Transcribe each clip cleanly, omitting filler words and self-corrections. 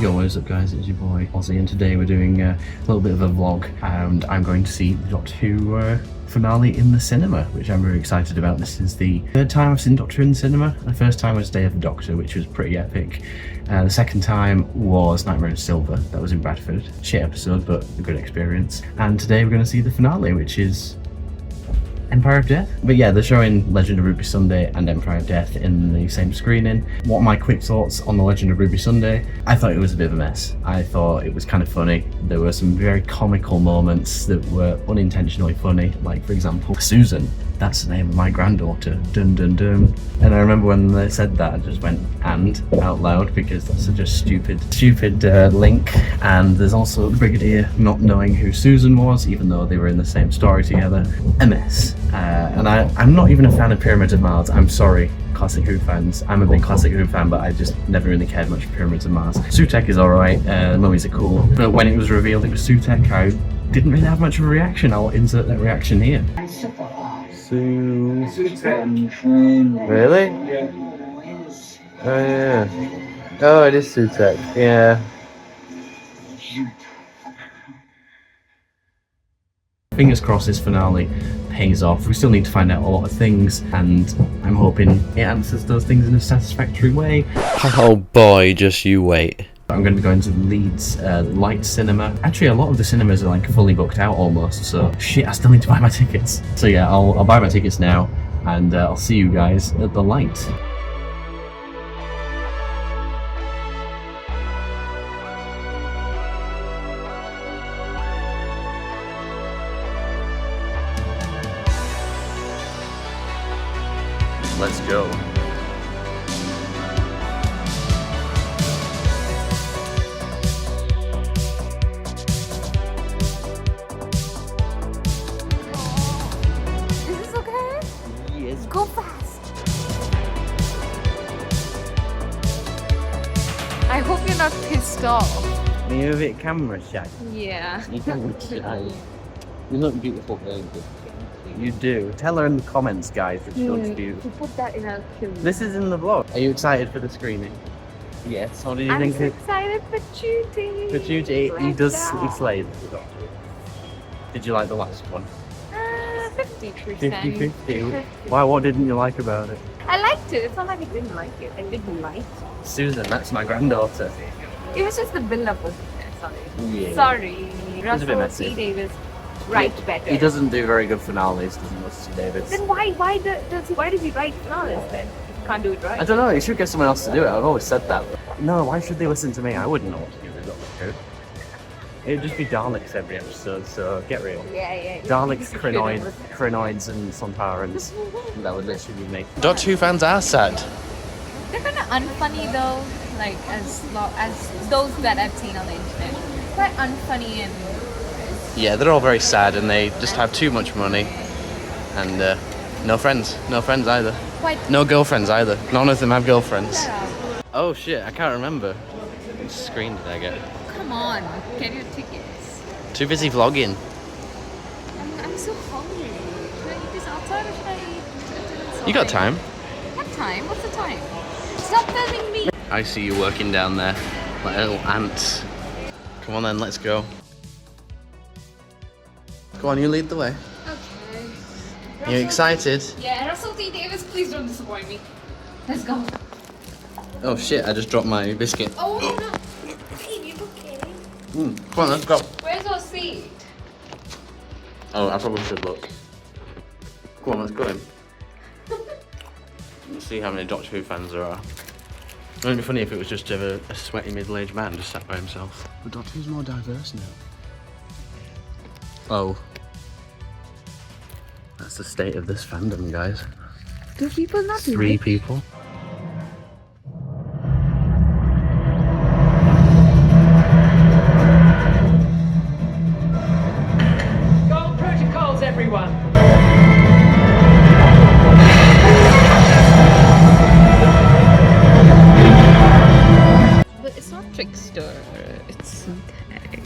Yo, what is up guys, it's your boy Ozzy, and today we're doing a little bit of a vlog, and I'm going to see the Doctor Who finale in the cinema, which I'm very excited about. This is the third time I've seen Doctor in the cinema. The first time was Day of the Doctor, which was pretty epic. The second time was Nightmare in Silver, that was in Bradford. Shit episode, but a good experience. And today we're going to see the finale, which is Empire of Death. But yeah, they're showing Legend of Ruby Sunday and Empire of Death in the same screening. What are my quick thoughts on the Legend of Ruby Sunday? I thought it was a bit of a mess. I thought it was kind of funny. There were some very comical moments that were unintentionally funny, like for example, Susan. That's the name of my granddaughter. Dun dun dun. And I remember when they said that, I just went "and" out loud because that's such a stupid link. And there's also the Brigadier not knowing who Susan was, even though they were in the same story together. A mess. And I'm not even a fan of Pyramids of Mars. I'm sorry, Classic Who fans. I'm a big Classic Who fan, but I just never really cared much for Pyramids of Mars. Sutekh is alright, mummies are cool. But when it was revealed it was Sutekh, I didn't really have much of a reaction. I'll insert that reaction here. Really? Yeah. Oh yeah. Oh, it is Sutekh. Yeah. Fingers crossed this finale pays off. We still need to find out a lot of things, and I'm hoping it answers those things in a satisfactory way. Oh boy, just you wait. I'm going to be going to the Leeds Light Cinema. Actually, a lot of the cinemas are like fully booked out almost, so shit, I still need to buy my tickets. So yeah, I'll buy my tickets now, and I'll see you guys at the Light. Let's go. Is this okay? Yes. Go fast. I hope you're not pissed off. You're a bit camera shy. Yeah. You're camera shy. You look beautiful, baby. You do. Tell her in the comments, guys, that she looks beautiful. Put that in our queue. This is in the vlog. Are you excited for the screening? Yes. What did you I'm think? so excited for Jodie. For Jodie, he slayed the Doctor. Did you like the last one? 50%. 50-50. Why? What didn't you like about it? I liked it. It's not like I didn't like it. I didn't like it. Susan, that's my granddaughter. It was just the build-up was there. Sorry. Yeah. Sorry. was a bit Russell messy. T. Davis write better. He doesn't do very good finales, doesn't Russell T. Davis? Then why does he write finales then? He can't do it right. I don't know. You should get someone else to do it. I've always said that. No, why should they listen to me? I wouldn't know what to do with Doctor Who. It'd just be Daleks every episode, so get real. Yeah. Daleks, Crinoids and Sontarans. That would literally be me. Doctor Who fans are sad. They're kind of unfunny though, like as those that I've seen on the internet. Quite unfunny and Yeah, they're all very sad and they just have too much money. And no friends. No friends either. quite. No girlfriends either. None of them have girlfriends. Yeah. Oh shit, I can't remember. Which screen did I get? Come on, get your tickets. Too busy vlogging. I'm so hungry. Should I eat this outside or should I eat inside? You got time? What time? What's the time? Stop filming me. I see you working down there like little ants. Come on then, let's go. Go on, you lead the way. Okay. You excited? Yeah, Russell T. Davis, please don't disappoint me. Let's go. Oh shit, I just dropped my biscuit. Oh no. Babe, you okay? Come on, let's go. Where's our seat? Oh, I probably should look. Come on, let's go in. Let's see how many Doctor Who fans there are. It would be funny if it was just a sweaty middle-aged man just sat by himself. But Doctor Who's more diverse now. Oh. That's the state of this fandom, guys. Do people not 3 like people. Go protocols, everyone! But it's not Trickster, it's Sutekh.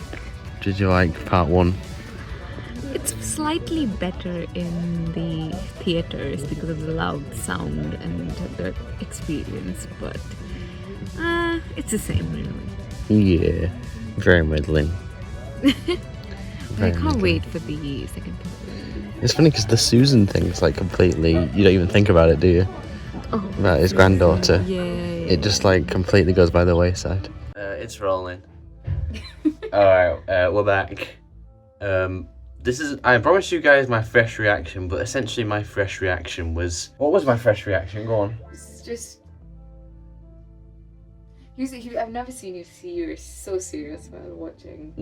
Did you like part 1? It's slightly better in the theaters because of the loud sound and the experience, but it's the same really. Yeah, very middling. I can't wait for the second part. It's funny because the Susan thing's like completely, you don't even think about it, do you? Oh, About his granddaughter. Yeah. It just like completely goes by the wayside. It's rolling. Alright, we're back. This is, I promised you guys my fresh reaction, but essentially my fresh reaction was... What was my fresh reaction? Go on. It's just... I've never seen you see so serious while watching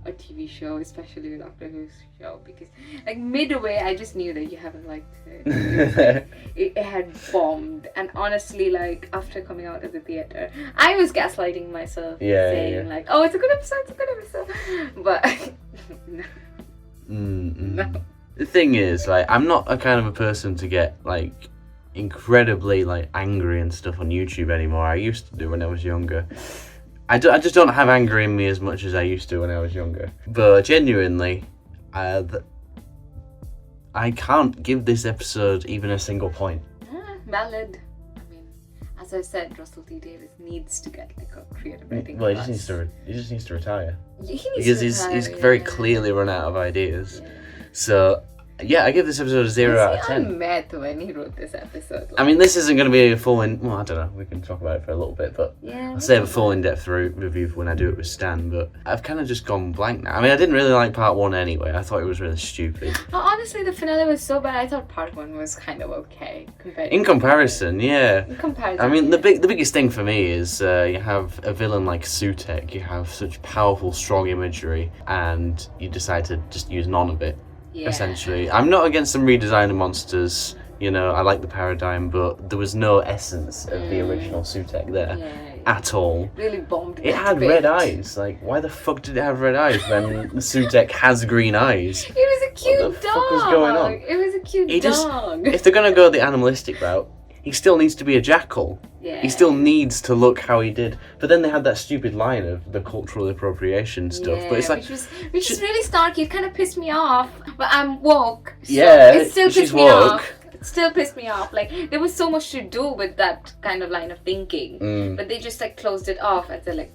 a TV show, especially a Doctor Who show, because like midway I just knew that you haven't liked it. It had bombed, and honestly, like after coming out of the theatre, I was gaslighting myself, saying like, "Oh, it's a good episode," but no. The thing is, like, I'm not a kind of a person to get like incredibly like angry and stuff on YouTube anymore. I used to do when I was younger. I just don't have anger in me as much as I used to when I was younger. But genuinely, I can't give this episode even a single point. Valid. I mean, as I said, Russell T Davies needs to get like a creative writing. Well, he just needs to retire. Because he's very clearly run out of ideas. Yeah. So. Yeah, I give this episode a 0 out of 10. I'm mad when he wrote this episode. I mean, this isn't going to be a full well, I don't know, we can talk about it for a little bit, but I'll save a full in-depth review for when I do it with Stan, but I've kind of just gone blank now. I mean, I didn't really like part 1 anyway. I thought it was really stupid. Well, honestly, the finale was so bad. I thought part 1 was kind of okay. In comparison, yeah. In comparison. I mean, the biggest thing for me is you have a villain like Sutek, you have such powerful, strong imagery, and you decide to just use none of it. Yeah. Essentially, I'm not against them redesigning monsters. You know, I like the paradigm, but there was no essence of the original Sutek there at all. Really bombed. It had red eyes. Like, why the fuck did it have red eyes when Sutek has green eyes? It was a cute dog. What the fuck was going on? It was a cute dog. If they're gonna go the animalistic route, he still needs to be a jackal. Yeah. He still needs to look how he did. But then they had that stupid line of the cultural appropriation stuff. Yeah, but it's like, which is really snarky. It kind of pissed me off. But I'm woke. So it still pissed me off. It still pissed me off. Like there was so much to do with that kind of line of thinking, but they just like closed it off as a like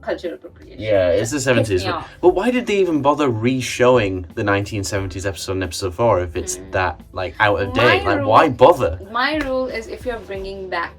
cultural appropriation. Yeah, it's the 70s. But why did they even bother re-showing the 1970s episode in episode 4 if it's that like out of date? Like, why bother? My rule is if you're bringing back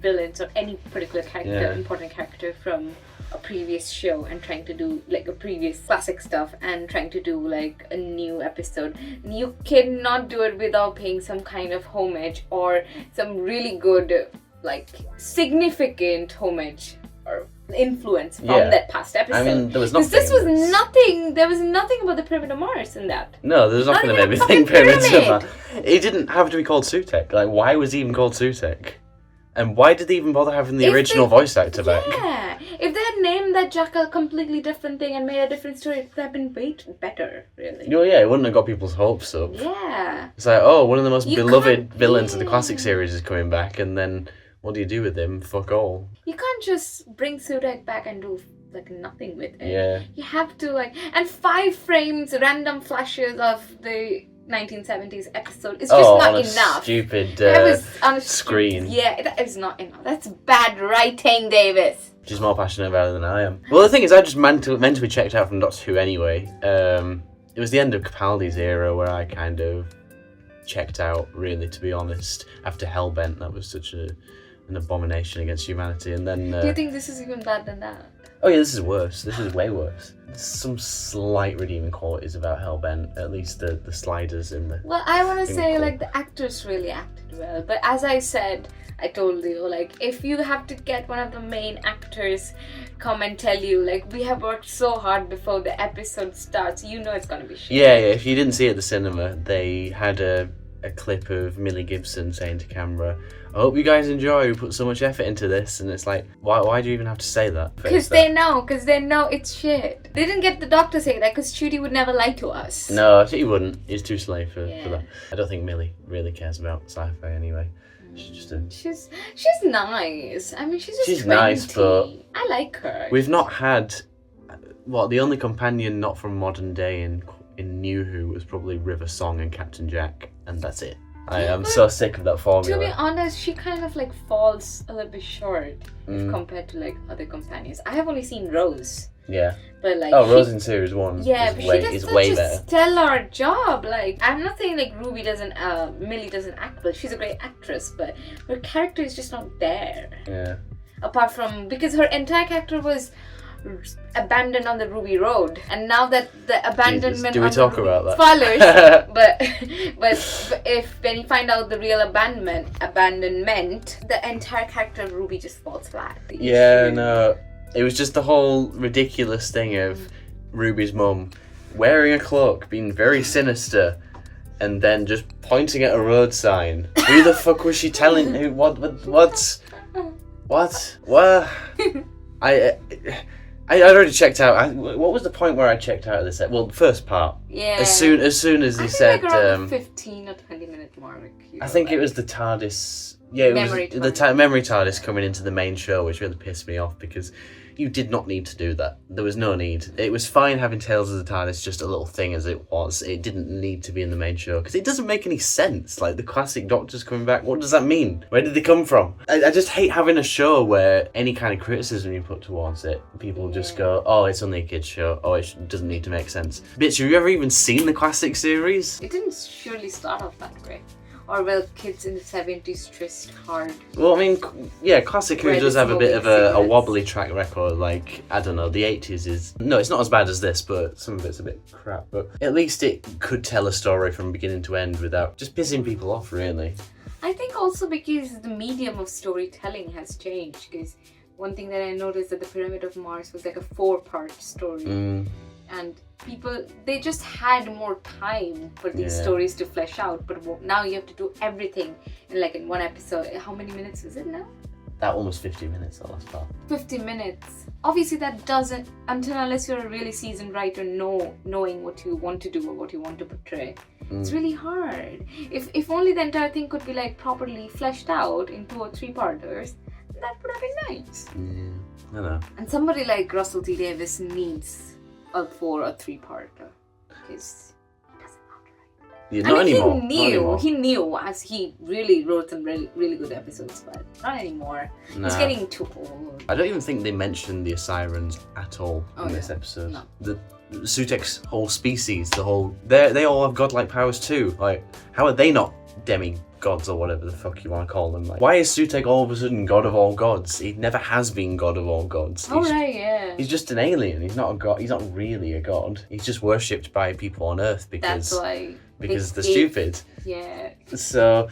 villains or any particular character, important character from a previous show and trying to do like a previous classic stuff and trying to do like a new episode, you cannot do it without paying some kind of homage or some really good like significant homage or influence from that past episode. I mean, there was nothing. Because this was nothing. There was nothing about the Pyramid of Mars in that. No, there was nothing that made me think Pyramids of Mars. It didn't have to be called Sutek. Like, why was he even called Sutek? And why did they even bother having the original voice actor back? Yeah, if they had named that jackal a completely different thing and made a different story, it would have been way better, really. No, yeah, it wouldn't have got people's hopes up. Yeah. It's like, oh, one of the most beloved villains of the classic series is coming back, and then what do you do with him? Fuck all. You can't just bring Sutek back and do like nothing with it. Yeah. You have to like, and 5 frames, random flashes of the 1970s episode is just not enough. Stupid screen. Yeah, that is not enough. That's bad writing, Davis. She's more passionate about it than I am. Well, the thing is, I just meant to be checked out from Doctor Who anyway. It was the end of Capaldi's era where I kind of checked out, really, to be honest. After Hellbent, that was such an abomination against humanity. And then do you think this is even bad than that? Oh yeah, this is worse. This is way worse. There's some slight redeeming qualities about Hellbent, at least the sliders in the... Well, I want to say, like, the actors really acted well. But as I said, I told you, like, if you have to get one of the main actors come and tell you, like, we have worked so hard before the episode starts, you know it's going to be shit. Yeah, if you didn't see it at the cinema, they had a clip of Millie Gibson saying to camera, I hope you guys enjoy, we put so much effort into this, and it's like, why do you even have to say that? Because they know it's shit. They didn't get the doctor to say that because Ncuti would never lie to us. No, he wouldn't. He's too slave for that. I don't think Millie really cares about sci-fi anyway. She's just she's nice. I mean, she's 20. Nice, but I like her. We've not had the only companion not from modern day in New Who was probably River Song and Captain Jack, and that's it. I am so sick of that formula. To be honest, she kind of like falls a little bit short if compared to like other companions. I have only seen Rose. Yeah. But like Rose in series 1 yeah, is but way, she does is such way a better. stellar job. Like, I'm not saying like Millie doesn't act well. She's a great actress, but her character is just not there. Yeah. Apart from because her entire character was abandoned on the Ruby Road, and now that the abandonment do we on talk the about that? spoilers, but if when you find out the real abandonment, the entire character of Ruby just falls flat. Yeah, no. It was just the whole ridiculous thing of Ruby's mum wearing a cloak, being very sinister, and then just pointing at a road sign. Who the fuck was she telling? Who? What? I already checked out. What was the point where I checked out of this? Well, the first part. Yeah. As soon as he said, like around the 15 or 20 minute mark. I think it was the TARDIS. Yeah, it was the memory TARDIS coming into the main show, which really pissed me off because you did not need to do that. There was no need. It was fine having Tales of the TARDIS just a little thing as it was. It didn't need to be in the main show because it doesn't make any sense. Like the classic Doctors coming back, what does that mean? Where did they come from? I just hate having a show where any kind of criticism you put towards it, people just go, oh, it's only a kid's show. Oh, it doesn't need to make sense. Bitch, have you ever even seen the classic series? It didn't surely start off that way. Or well, kids in the 70s tryst hard. Well, I mean, yeah, Classic Who does have a bit of a wobbly track record. Like, I don't know, the 80s is... No, it's not as bad as this, but some of it's a bit crap. But at least it could tell a story from beginning to end without just pissing people off, really. I think also because the medium of storytelling has changed. Because one thing that I noticed that the Pyramid of Mars was like a 4-part story. And people, they just had more time for these stories to flesh out, but now you have to do everything in one episode. How many minutes is it now? That one was 50 minutes, the last part. 50 minutes. Obviously that doesn't, unless you're a really seasoned writer, knowing what you want to do or what you want to portray. It's really hard. If only the entire thing could be like properly fleshed out in 2 or 3 parters, that would have been nice. Yeah, I know. And somebody like Russell T Davis needs a 4 or 3-parter because it doesn't matter. Yeah, not anymore. He knew as he really wrote some really, really good episodes, but not anymore. Nah. He's getting too old. I don't even think they mentioned the Osirans at all in this episode. No. The Sutek's whole species, they all have godlike powers too. Like, how are they not demigods or whatever the fuck you want to call them? Like, why is Sutek all of a sudden god of all gods? He never has been god of all gods. He's just an alien. He's not a god. He's not really a god. He's just worshipped by people on Earth because they're stupid. Yeah. So.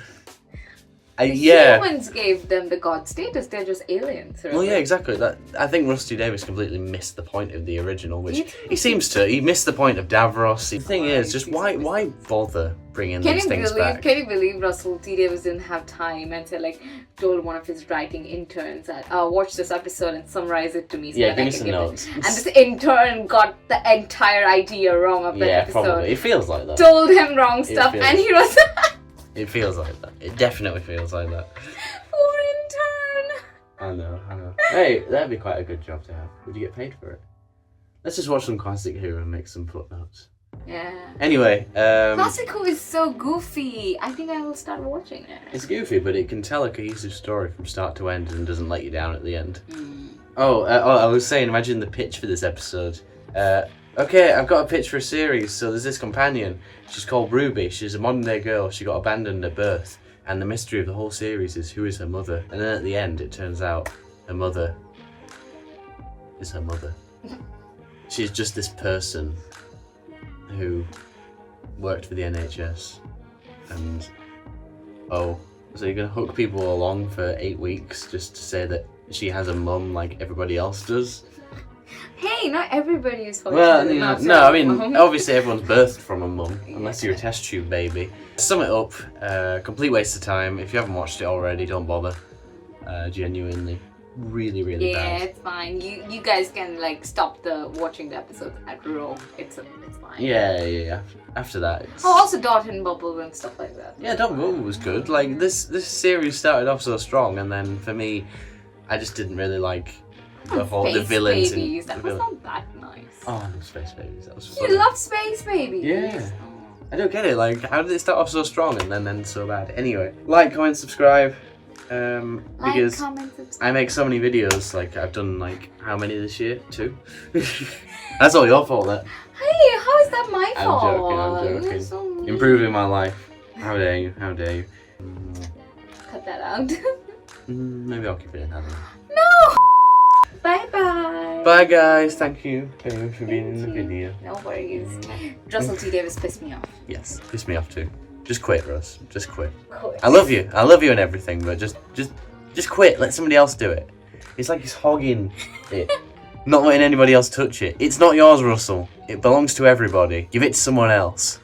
Humans gave them the god status. They're just aliens. Really. Well, yeah, exactly. I think Rusty Davis completely missed the point of the original, which he seems to. He missed the point of Davros. The thing is, just why bother bringing these things back? Can you believe Russell T Davis didn't have time and said told one of his writing interns that watch this episode and summarize it to me. So yeah, give me some notes. And this intern got the entire idea wrong of the episode. Yeah, probably. It feels like that. Told him wrong stuff, and he was. It feels like that. It definitely feels like that. Poor intern. I know. Hey, that'd be quite a good job to have. Would you get paid for it? Let's just watch some Classic Who and make some footnotes. Yeah. Anyway, Classic Who is so goofy. I think I will start watching it. It's goofy, but it can tell a cohesive story from start to end and doesn't let you down at the end. I was saying, imagine the pitch for this episode. Okay, I've got a pitch for a series. So there's this companion. She's called Ruby. She's a modern day girl. She got abandoned at birth. And the mystery of the whole series is who is her mother. And then at the end, it turns out her mother is her mother. She's just this person who worked for the NHS. And, so you're going to hook people along for 8 weeks just to say that she has a mum like everybody else does? Hey, not everybody is fucking. Well, I mean, obviously everyone's birthed from a mum, unless you're a test tube baby. Sum it up, complete waste of time. If you haven't watched it already, don't bother. Genuinely, really, really bad. Yeah, it's fine. You guys can stop watching the episodes at Raw. It's fine. Yeah. After that. Also Dot and Bubble and stuff like that. Yeah, Dot and Bubble was good. Like this series started off so strong, and then for me, I just didn't really like. The villains Babies. That was not that nice. Oh, I love Space Babies. That was fun. You love Space Babies? Yeah. I don't get it. Like, how did it start off so strong and then end so bad? Anyway, like, comment, subscribe. Because comment, subscribe. I make so many videos. Like, I've done like how many this year? 2. That's all your fault. That. Hey, how is that my I'm fault? joking. I'm joking. You're so mean. Improving my life. How dare you? How dare you? Cut that out. Maybe I'll keep it in. I don't know. No. Bye bye. Bye guys. Thank you for being in the video. No worries. Russell T Davis pissed me off. Yes, pissed me off too. Just quit, Russ. Just quit. Quit. I love you. I love you and everything, but just quit. Let somebody else do it. It's like he's hogging it, not letting anybody else touch it. It's not yours, Russell. It belongs to everybody. Give it to someone else.